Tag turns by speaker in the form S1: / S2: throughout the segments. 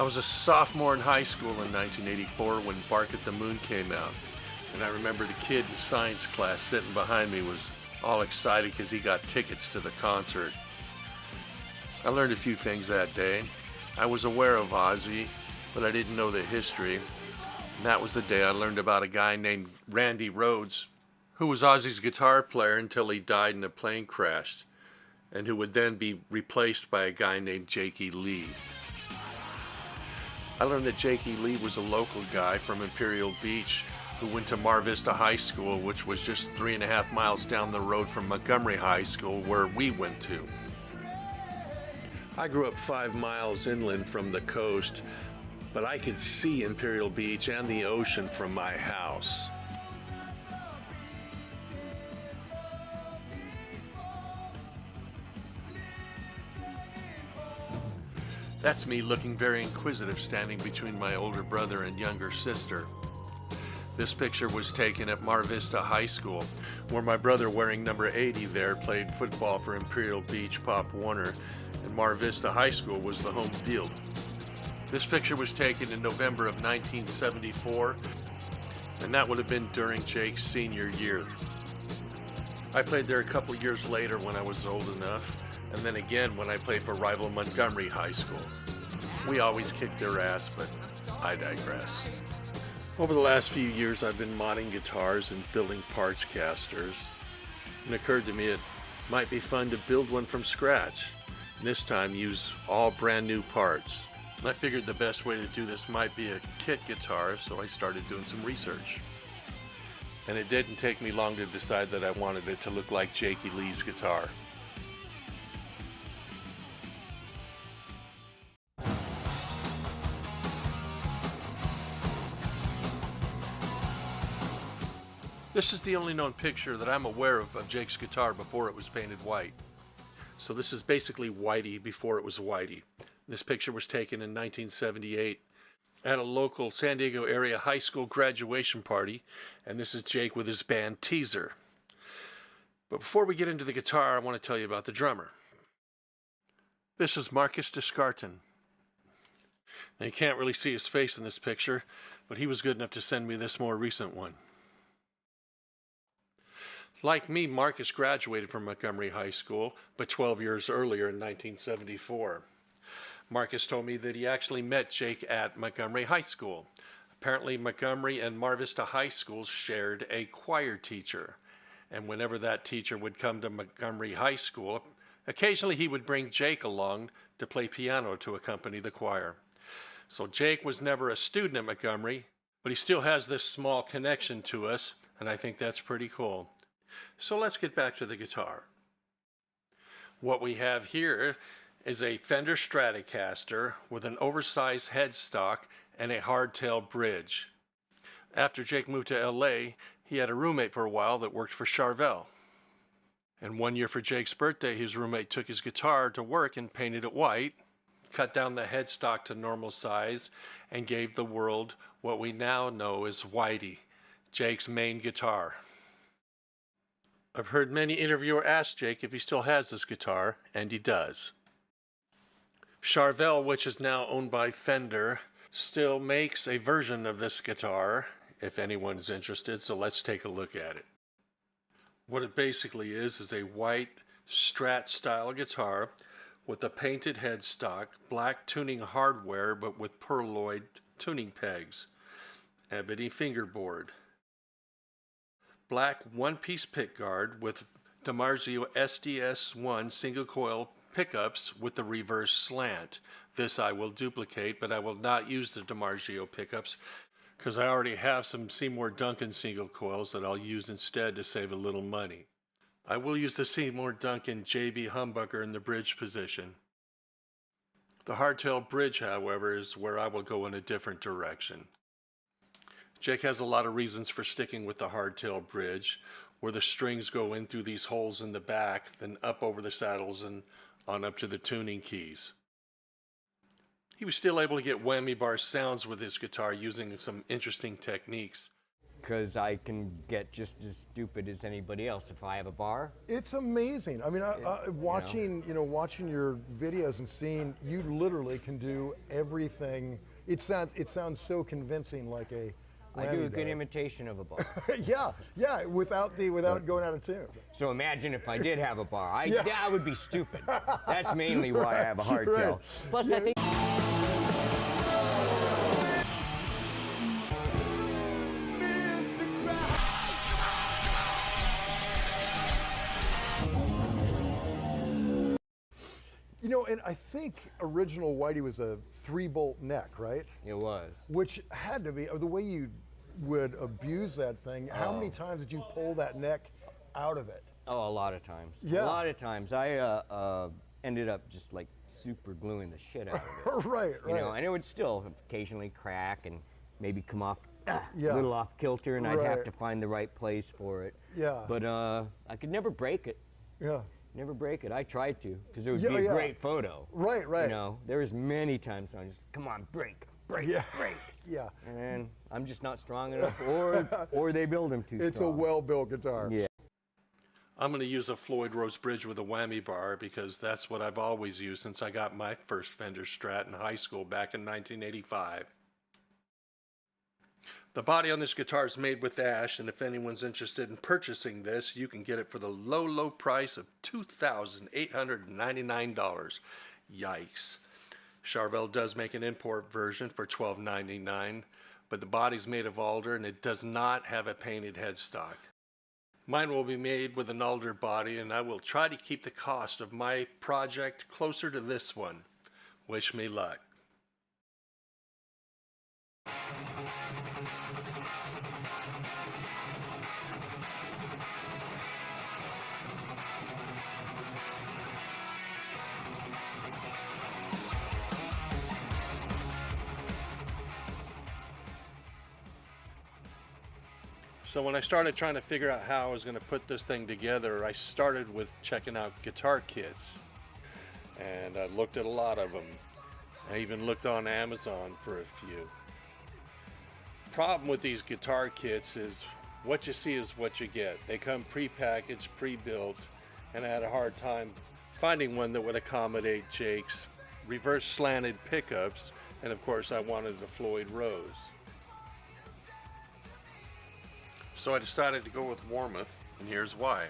S1: I was a sophomore in high school in 1984 when Bark at the Moon came out. And I remember the kid in science class sitting behind me was all excited because he got tickets to the concert. I learned a few things that day. I was aware of Ozzy, but I didn't know the history. And that was the day I learned about a guy named Randy Rhoads, who was Ozzy's guitar player until he died in a plane crash, and who would then be replaced by a guy named Jakey Lee. I learned that Jakey Lee was a local guy from Imperial Beach who went to Mar Vista High School, which was just 3.5 miles down the road from Montgomery High School, where we went to. I grew up 5 miles inland from the coast, but I could see Imperial Beach and the ocean from my house. That's me looking very inquisitive, standing between my older brother and younger sister. This picture was taken at Mar Vista High School, where my brother, wearing number 80 there, played football for Imperial Beach Pop Warner, and Mar Vista High School was the home field. This picture was taken in November of 1974, and that would have been during Jake's senior year. I played there a couple years later when I was old enough, and then again when I played for rival Montgomery High School. We always kicked their ass, but I digress. Over the last few years I've been modding guitars and building parts casters. It occurred to me it might be fun to build one from scratch, and this time use all brand new parts. And I figured the best way to do this might be a kit guitar, so I started doing some research. And it didn't take me long to decide that I wanted it to look like Jakey Lee's guitar. This is the only known picture that I'm aware of Jake's guitar before it was painted white. So this is basically Whitey before it was Whitey. This picture was taken in 1978 at a local San Diego area high school graduation party, and this is Jake with his band Teaser. But before we get into the guitar, I want to tell you about the drummer. This is Marcus Descartes. Now you can't really see his face in this picture, but he was good enough to send me this more recent one. Like me, Marcus graduated from Montgomery High School, but 12 years earlier in 1974. Marcus told me that he actually met Jake at Montgomery High School. Apparently Montgomery and Mar Vista High Schools shared a choir teacher, and whenever that teacher would come to Montgomery High School, occasionally he would bring Jake along to play piano to accompany the choir. So Jake was never a student at Montgomery, but he still has this small connection to us, and I think that's pretty cool. So let's get back to the guitar. What we have here is a Fender Stratocaster with an oversized headstock and a hardtail bridge. After Jake moved to LA, he had a roommate for a while that worked for Charvel. And one year for Jake's birthday, his roommate took his guitar to work and painted it white, cut down the headstock to normal size, and gave the world what we now know as Whitey, Jake's main guitar. I've heard many interviewers ask Jake if he still has this guitar, and he does. Charvel, which is now owned by Fender, still makes a version of this guitar, if anyone's interested, so let's take a look at it. What it basically is a white Strat style guitar with a painted headstock, black tuning hardware but with pearloid tuning pegs, ebony fingerboard, black one-piece pickguard with DiMarzio SDS1 single coil pickups with the reverse slant. This I will duplicate, but I will not use the DiMarzio pickups because I already have some Seymour Duncan single coils that I'll use instead to save a little money. I will use the Seymour Duncan JB humbucker in the bridge position. The hardtail bridge, however, is where I will go in a different direction. Jake has a lot of reasons for sticking with the hardtail bridge, where the strings go in through these holes in the back, then up over the saddles and on up to the tuning keys. He was still able to get whammy bar sounds with his guitar using some interesting techniques.
S2: because I can get just as stupid as anybody else if I have a bar.
S3: It's amazing. I mean, watching watching your videos and seeing you literally can do everything. It sounds so convincing, like a.
S2: I do a good imitation of a bar.
S3: yeah, without going out of tune.
S2: So imagine if I did have a bar. I would be stupid. That's mainly why I have a hard tail. Plus, I think.
S3: You know, and I think original Whitey was a 3-bolt neck, right?
S2: It was.
S3: Which had to be, the way you would abuse that thing, how many times did you pull that neck out of it?
S2: Oh, a lot of times.
S3: Yeah.
S2: A lot of times. I ended up just like super gluing the shit out of it.
S3: Right.
S2: You know, and it would still occasionally crack and maybe come off a
S3: Yeah.
S2: little off kilter, and I'd have
S3: Right.
S2: to find the right place for it.
S3: Yeah.
S2: But I could never break it.
S3: Yeah.
S2: Never break it. I tried to, because it would
S3: Yeah,
S2: be a
S3: yeah.
S2: great photo.
S3: Right.
S2: You know, there was many times when I just, come on, break,
S3: Yeah.
S2: break.
S3: Yeah.
S2: And I'm just not strong enough, or they build them too
S3: It's
S2: strong.
S3: a well-built guitar.
S2: Yeah.
S1: I'm going to use a Floyd Rose bridge with a whammy bar because that's what I've always used since I got my first Fender Strat in high school back in 1985. The body on this guitar is made with ash, and if anyone's interested in purchasing this, you can get it for the low, low price of $2,899. Yikes. Charvel does make an import version for $12.99, but the body's made of alder and it does not have a painted headstock. Mine will be made with an alder body, and I will try to keep the cost of my project closer to this one. Wish me luck. So when I started trying to figure out how I was going to put this thing together, I started with checking out guitar kits. And I looked at a lot of them. I even looked on Amazon for a few. Problem with these guitar kits is what you see is what you get. They come pre-packaged, pre-built, and I had a hard time finding one that would accommodate Jake's reverse slanted pickups, and of course I wanted the Floyd Rose. So I decided to go with Warmoth, and here's why.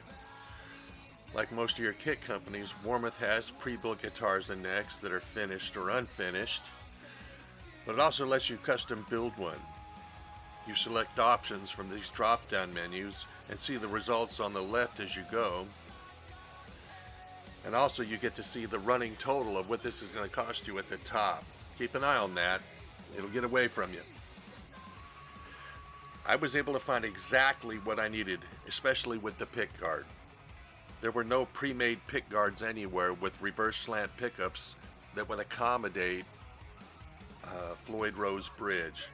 S1: Like most of your kit companies, Warmoth has pre-built guitars and necks that are finished or unfinished, but it also lets you custom build one. You select options from these drop-down menus and see the results on the left as you go. And also you get to see the running total of what this is going to cost you at the top. Keep an eye on that. It'll get away from you. I was able to find exactly what I needed, especially with the pick guard. There were no pre-made pick guards anywhere with reverse slant pickups that would accommodate Floyd Rose bridge.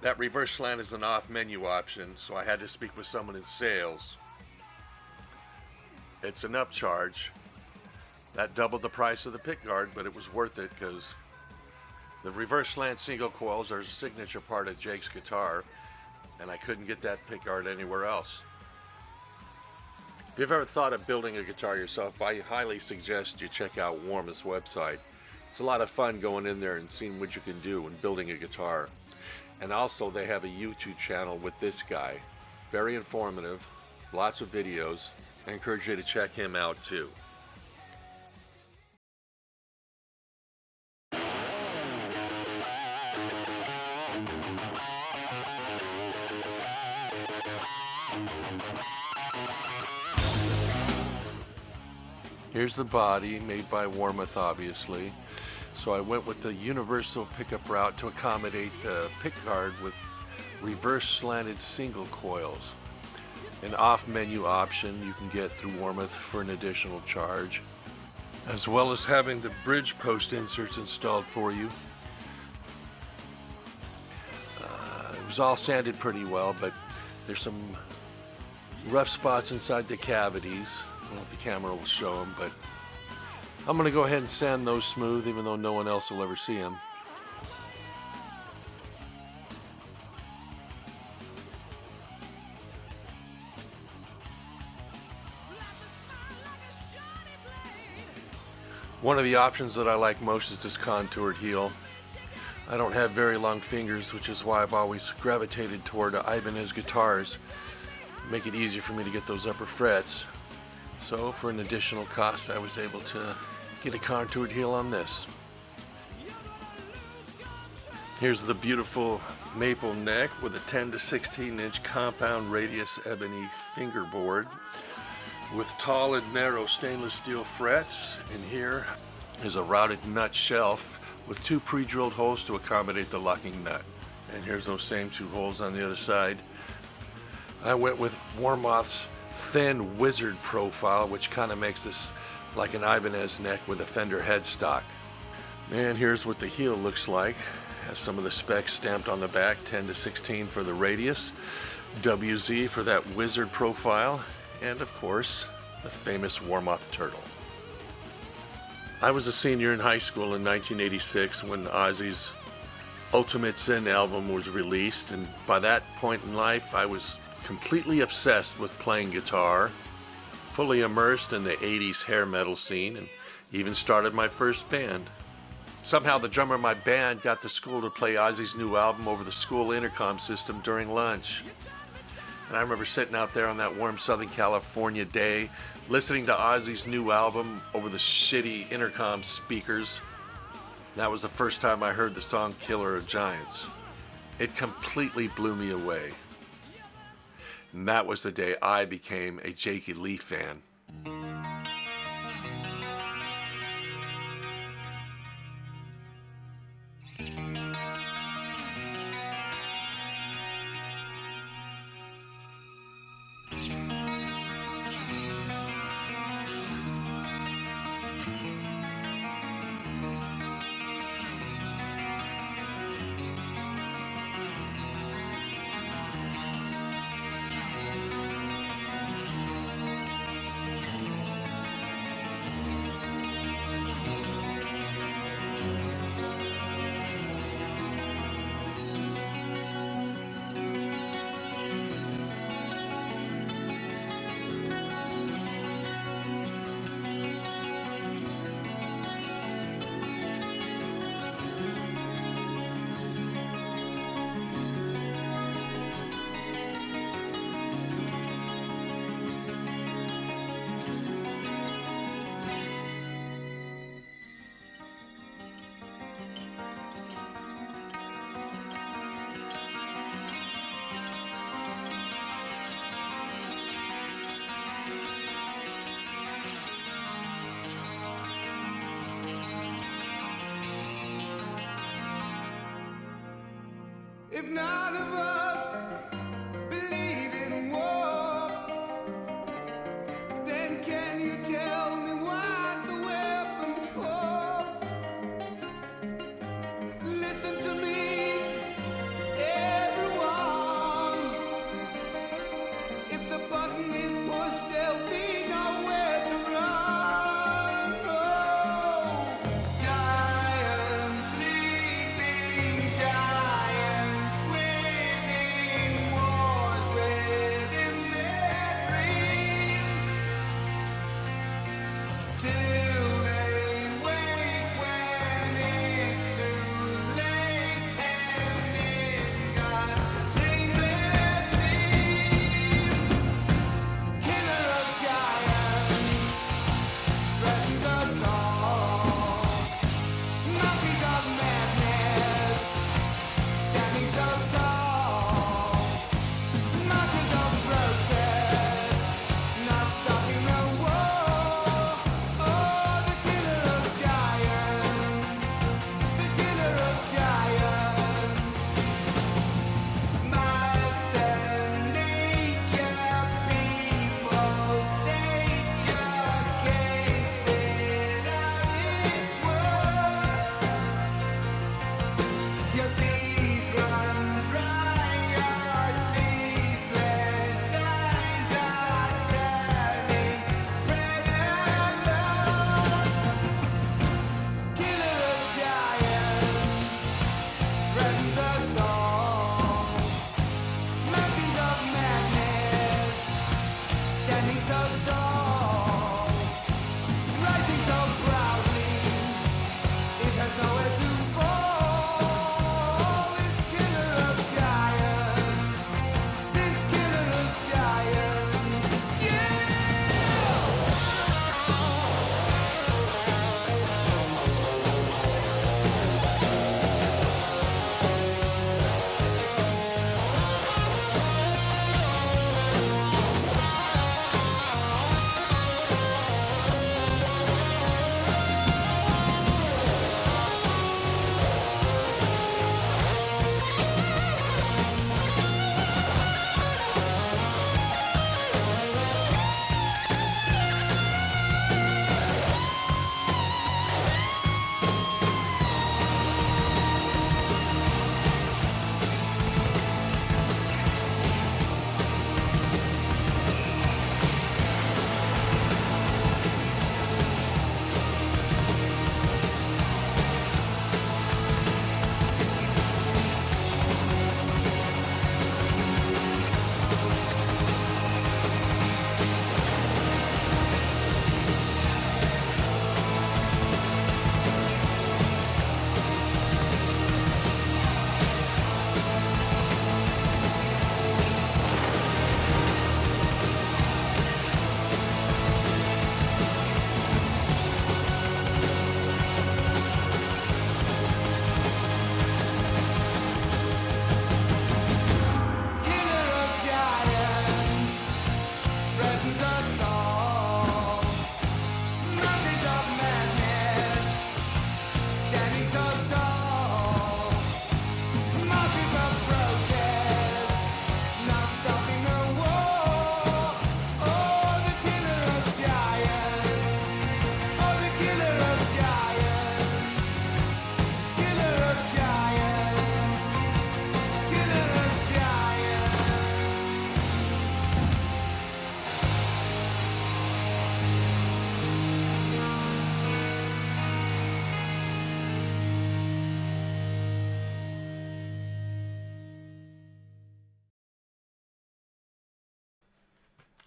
S1: That reverse slant is an off menu option, so I had to speak with someone in sales. It's an upcharge. That doubled the price of the pick guard, but it was worth it because the reverse slant single coils are a signature part of Jake's guitar, and I couldn't get that pick guard anywhere else. If you've ever thought of building a guitar yourself, I highly suggest you check out Warmoth's website. It's a lot of fun going in there and seeing what you can do when building a guitar. And also they have a YouTube channel with this guy. Very informative, lots of videos. I encourage you to check him out too. Here's the body, made by Warmoth, obviously. So I went with the universal pickup route to accommodate the pick guard with reverse slanted single coils. An off-menu option you can get through Warmoth for an additional charge, as well as having the bridge post inserts installed for you. It was all sanded pretty well, but there's some rough spots inside the cavities. I don't know if the camera will show them, but I'm going to go ahead and sand those smooth, even though no one else will ever see them. One of the options that I like most is this contoured heel. I don't have very long fingers, which is why I've always gravitated toward Ibanez guitars. Make it easier for me to get those upper frets. So for an additional cost, I was able to get a contoured heel on this. Here's the beautiful maple neck with a 10 to 16 inch compound radius ebony fingerboard with tall and narrow stainless steel frets. And here is a routed nut shelf with 2 pre-drilled holes to accommodate the locking nut. And here's those same 2 holes on the other side. I went with Warmoth's thin wizard profile, which kind of makes this like an Ibanez neck with a Fender headstock. And here's what the heel looks like. Has some of the specs stamped on the back, 10 to 16 for the radius, WZ for that wizard profile, and of course, the famous Warmoth turtle. I was a senior in high school in 1986 when Ozzy's Ultimate Sin album was released, and by that point in life, I was completely obsessed with playing guitar, fully immersed in the 80s hair metal scene, and even started my first band. Somehow the drummer of my band got to school to play Ozzy's new album over the school intercom system during lunch. And I remember sitting out there on that warm Southern California day, listening to Ozzy's new album over the shitty intercom speakers. That was the first time I heard the song Killer of Giants. It completely blew me away. And that was the day I became a Jakey Lee fan.
S4: If none of us believe in war, then can you tell me what the weapon's for? Listen to me, everyone. If the button is pushed, there'll be nowhere to run. Oh, giants sleeping, giants winning.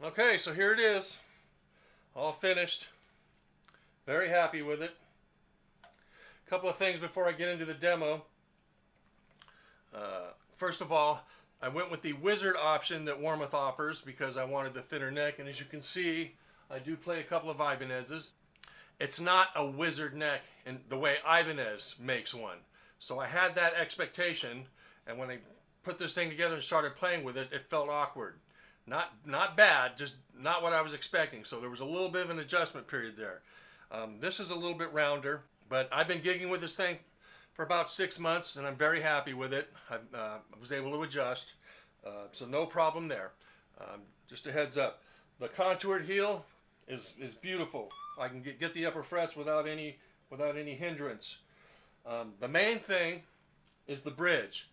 S1: Okay, so here it is, all finished. Very happy with it. A couple of things before I get into the demo. First of all, I went with the wizard option that Warmoth offers because I wanted the thinner neck, and as you can see, I do play a couple of Ibanez's. It's not a wizard neck in the way Ibanez makes one. So I had that expectation, and when I put this thing together and started playing with it, it felt awkward. Not bad, just not what I was expecting. So there was a little bit of an adjustment period there. This is a little bit rounder, but I've been gigging with this thing for about 6 months, and I'm very happy with it. I was able to adjust, so no problem there. Just a heads up. The contoured heel is beautiful. I can get the upper frets without any hindrance. The main thing is the bridge.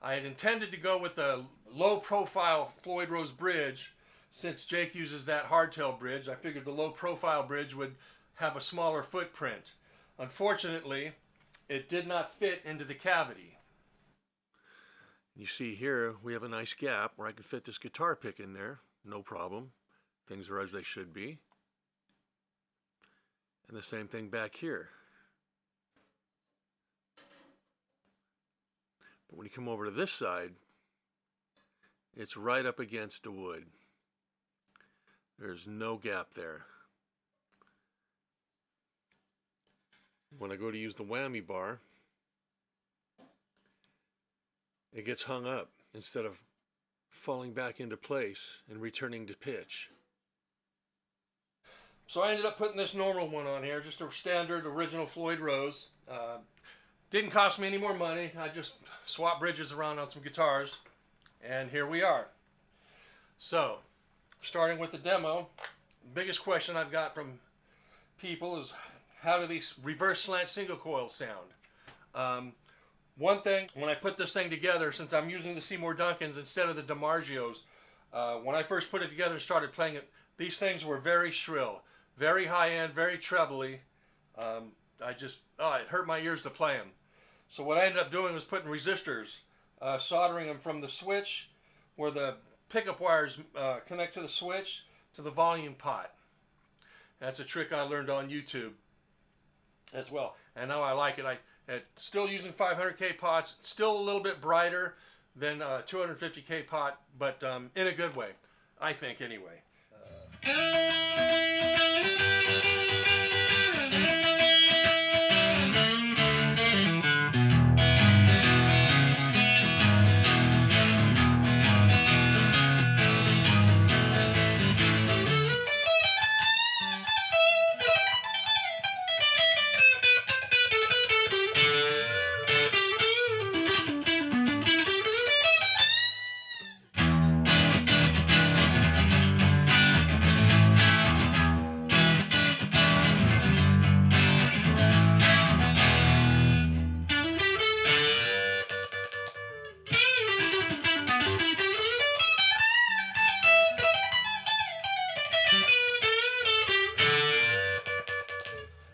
S1: I had intended to go with a low-profile Floyd Rose bridge. Since Jake uses that hardtail bridge, I figured the low-profile bridge would have a smaller footprint. Unfortunately, it did not fit into the cavity. You see here, we have a nice gap where I can fit this guitar pick in there. No problem. Things are as they should be. And the same thing back here. But when you come over to this side, it's right up against the wood. There's no gap there. When I go to use the whammy bar, it gets hung up instead of falling back into place and returning to pitch. So I ended up putting this normal one on here, just a standard original Floyd Rose. Didn't cost me any more money. I just swapped bridges around on some guitars, and here we are. So, starting with the demo, the biggest question I've got from people is, how do these reverse slant single coils sound? One thing, when I put this thing together, since I'm using the Seymour Duncans instead of the DiMarzios, when I first put it together and started playing it, these things were very shrill, very high end, very trebly. It hurt my ears to play them. So what I ended up doing was putting resistors, soldering them from the switch where the pickup wires connect to the switch to the volume pot. That's a trick I learned on YouTube as well, and now I like it. It's still using 500K pots, still a little bit brighter than 250K pot, but in a good way, I think anyway.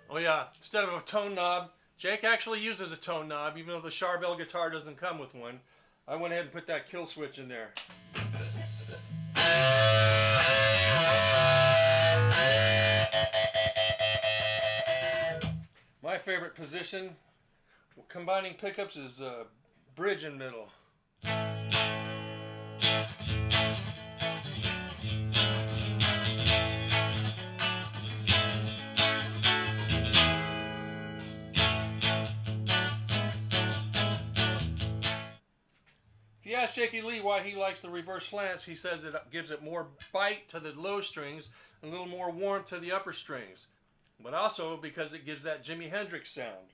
S1: Oh yeah, instead of a tone knob, Jake actually uses a tone knob, even though the Charvel guitar doesn't come with one. I went ahead and put that kill switch in there. My favorite position, combining pickups, is bridge and middle. If you ask Shaky Lee why he likes the reverse slants, he says it gives it more bite to the low strings and a little more warmth to the upper strings. But also because it gives that Jimi Hendrix sound.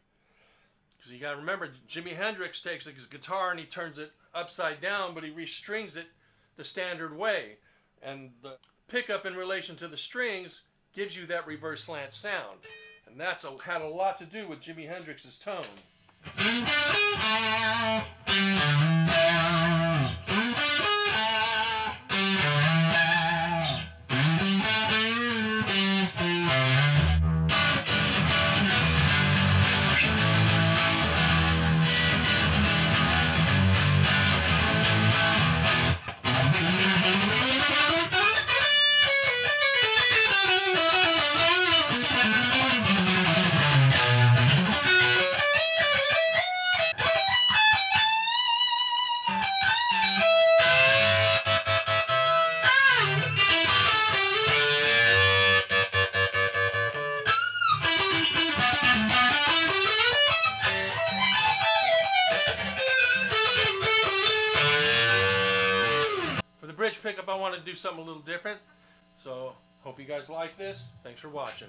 S1: Because you got to remember, Jimi Hendrix takes his guitar and he turns it upside down, but he restrings it the standard way. And the pickup in relation to the strings gives you that reverse slant sound. And that's had a lot to do with Jimi Hendrix's tone. pickup, I want to do something a little different. So, hope you guys like this. Thanks for watching.